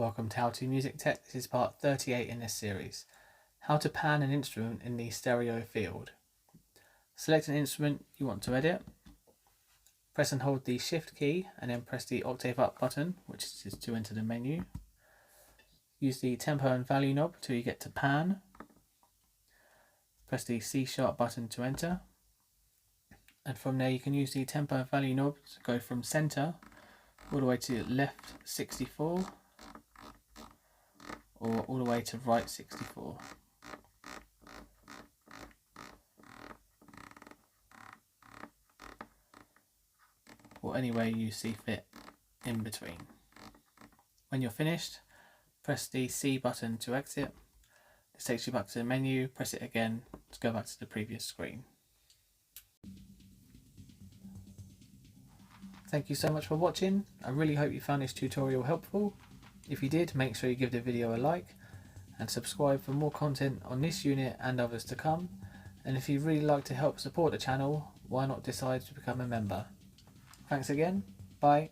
Welcome to How to Music Tech. This is part 38 in this series. How to pan an instrument in the stereo field. Select an instrument you want to edit. Press and hold the Shift key and then press the octave up button, which is to enter the menu. Use the tempo and value knob till you get to pan. Press the C# button to enter. And from there you can use the tempo and value knob to go from center all the way to left 64 or all the way to right 64. Or any way you see fit in between. When you're finished, press the C button to exit. This takes you back to the menu. Press it again to go back to the previous screen. Thank you so much for watching. I really hope you found this tutorial helpful. If you did, make sure you give the video a like and subscribe for more content on this unit and others to come. And if you'd really like to help support the channel, why not decide to become a member? Thanks again. Bye.